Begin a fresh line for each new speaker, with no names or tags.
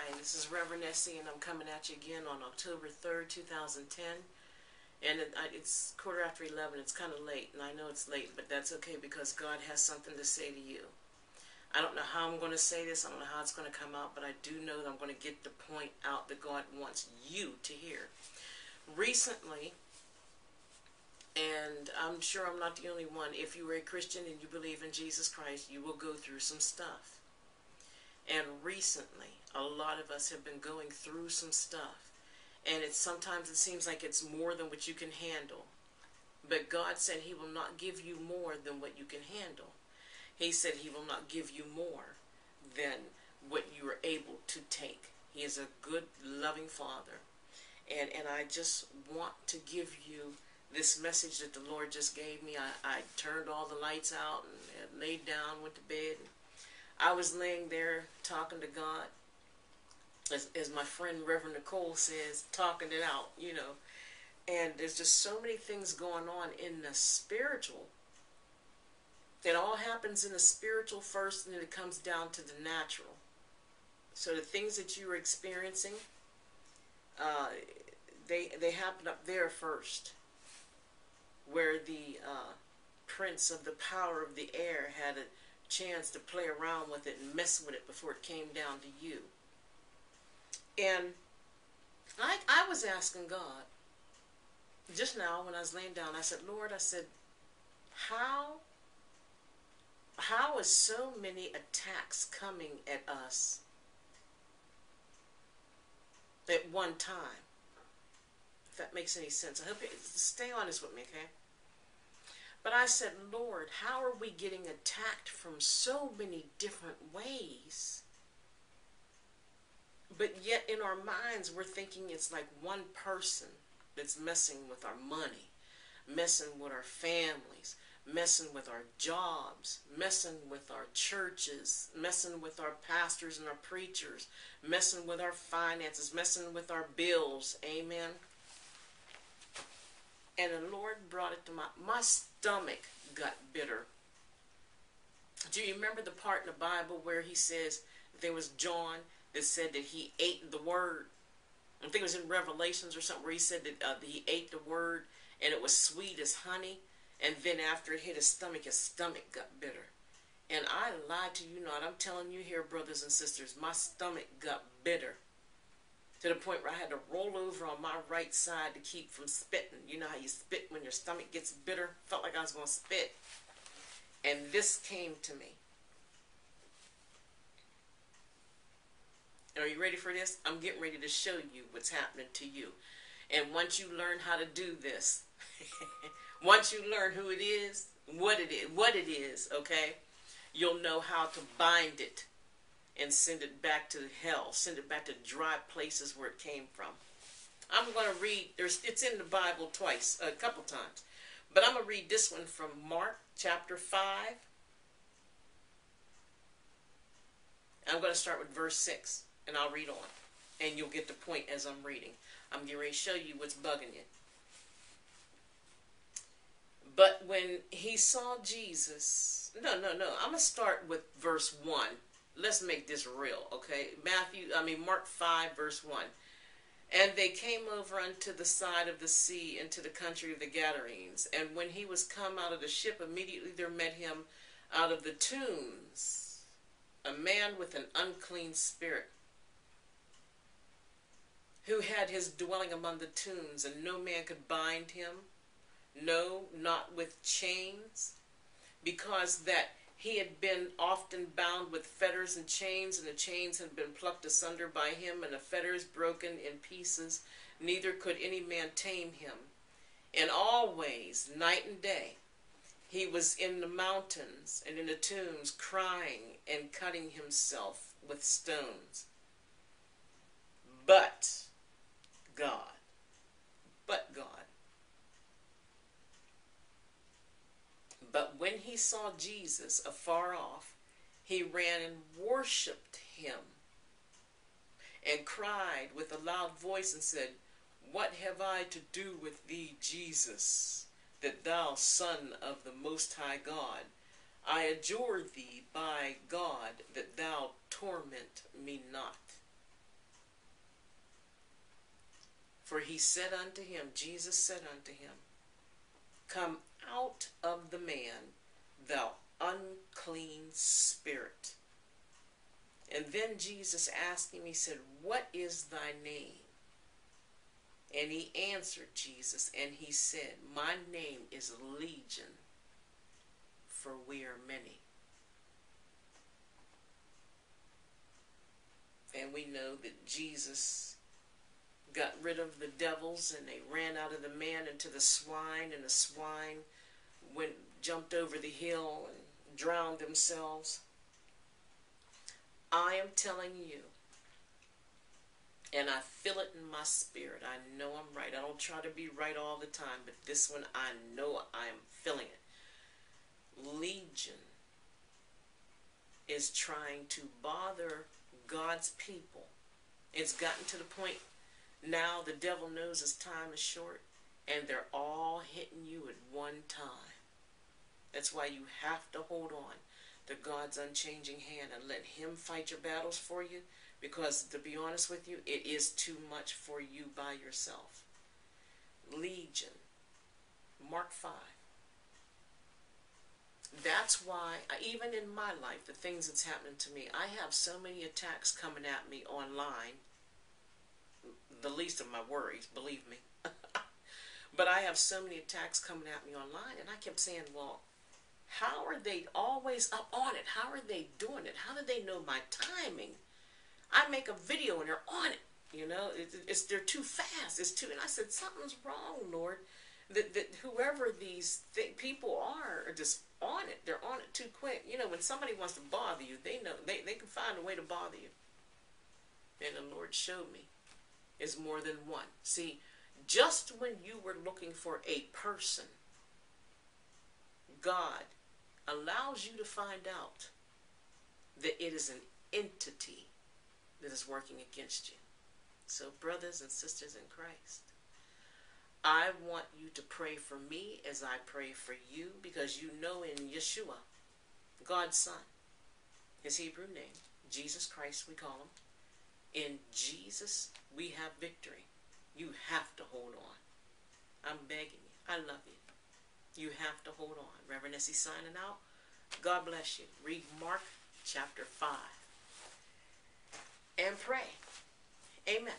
Hi, this is RevEssie, and I'm coming at you again on October 3rd, 2010. And it's 11:15. It's kind of late, and I know it's late, but that's okay because God has something to say to you. I don't know how I'm going to say this. I don't know how it's going to come out, but I do know that I'm going to get the point out that God wants you to hear. Recently, and I'm sure I'm not the only one, if you are a Christian and you believe in Jesus Christ, you will go through some stuff. And recently, a lot of us have been going through some stuff. And sometimes it seems like it's more than what you can handle. But God said He will not give you more than what you can handle. He said He will not give you more than what you are able to take. He is a good, loving Father. And I just want to give you this message that the Lord just gave me. I turned all the lights out and laid down, went to bed. I was laying there talking to God, as my friend Reverend Nicole says, talking it out, you know. And there's just so many things going on in the spiritual. It all happens in the spiritual first, and then it comes down to the natural. So the things that you are experiencing, they happen up there first, where the prince of the power of the air had a chance to play around with it and mess with it before it came down to you. And I was asking God just now when I was laying down. I said, Lord, I said, how is so many attacks coming at us at one time? If that makes any sense. I hope you stay honest with me, okay? But I said, Lord, how are we getting attacked from so many different ways? But yet in our minds, we're thinking it's like one person that's messing with our money, messing with our families, messing with our jobs, messing with our churches, messing with our pastors and our preachers, messing with our finances, messing with our bills. Amen. And the Lord brought it to my stomach got bitter. Do you remember the part in the Bible where He says there was John that said that he ate the word? I think it was in Revelations or something where he said that he ate the word and it was sweet as honey. And then after it hit his stomach got bitter. And I lied to you not. I'm telling you here, brothers and sisters, my stomach got bitter. To the point where I had to roll over on my right side to keep from spitting. You know how you spit when your stomach gets bitter? Felt like I was going to spit. And this came to me. Are you ready for this? I'm getting ready to show you what's happening to you. And once you learn how to do this, once you learn who it is, what it is, okay, you'll know how to bind it and send it back to hell, send it back to dry places where it came from. I'm going to read, it's in the Bible twice, a couple times. But I'm going to read this one from Mark chapter 5. I'm going to start with verse 6, and I'll read on. And you'll get the point as I'm reading. I'm getting ready to show you what's bugging you. But when he saw Jesus, no. I'm going to start with verse 1. Let's make this real, okay? Mark 5, verse 1. And they came over unto the side of the sea, into the country of the Gadarenes. And when he was come out of the ship, immediately there met him out of the tombs a man with an unclean spirit, who had his dwelling among the tombs, and no man could bind him, no, not with chains, because that he had been often bound with fetters and chains, and the chains had been plucked asunder by him, and the fetters broken in pieces. Neither could any man tame him. And always, night and day, he was in the mountains and in the tombs, crying and cutting himself with stones. But God. But when he saw Jesus afar off, he ran and worshipped him, and cried with a loud voice and said, What have I to do with thee, Jesus, that thou Son of the Most High God? I adjure thee by God that thou torment me not. For he said unto him, Jesus said unto him, come out of the man, thou unclean spirit. And then Jesus asked him, he said, what is thy name? And he answered Jesus, and he said, my name is Legion, for we are many. And we know that Jesus got rid of the devils, and they ran out of the man into the swine, and the swine jumped over the hill and drowned themselves. I am telling you, and I feel it in my spirit. I know I'm right. I don't try to be right all the time, but this one I know I am feeling it. Legion is trying to bother God's people. It's gotten to the point now the devil knows his time is short, and they're all hitting you at one time. That's why you have to hold on to God's unchanging hand and let him fight your battles for you, because to be honest with you, it is too much for you by yourself. Legion. Mark 5. That's why, even in my life, the things that's happening to me, I have so many attacks coming at me online. The least of my worries, believe me. But I have so many attacks coming at me online, and I kept saying, well, how are they always up on it? How are they doing it? How do they know my timing? I make a video and they're on it. You know, they're too fast. And I said, something's wrong, Lord. That whoever these people are just on it. They're on it too quick. You know, when somebody wants to bother you, they know they can find a way to bother you. And the Lord showed me it's more than one. See, just when you were looking for a person, God allows you to find out that it is an entity that is working against you. So, brothers and sisters in Christ, I want you to pray for me as I pray for you, because you know in Yeshua, God's Son, his Hebrew name, Jesus Christ we call him, in Jesus we have victory. You have to hold on. I'm begging you. I love you. You have to hold on. Reverend Essie signing out. God bless you. Read Mark chapter 5 and pray. Amen.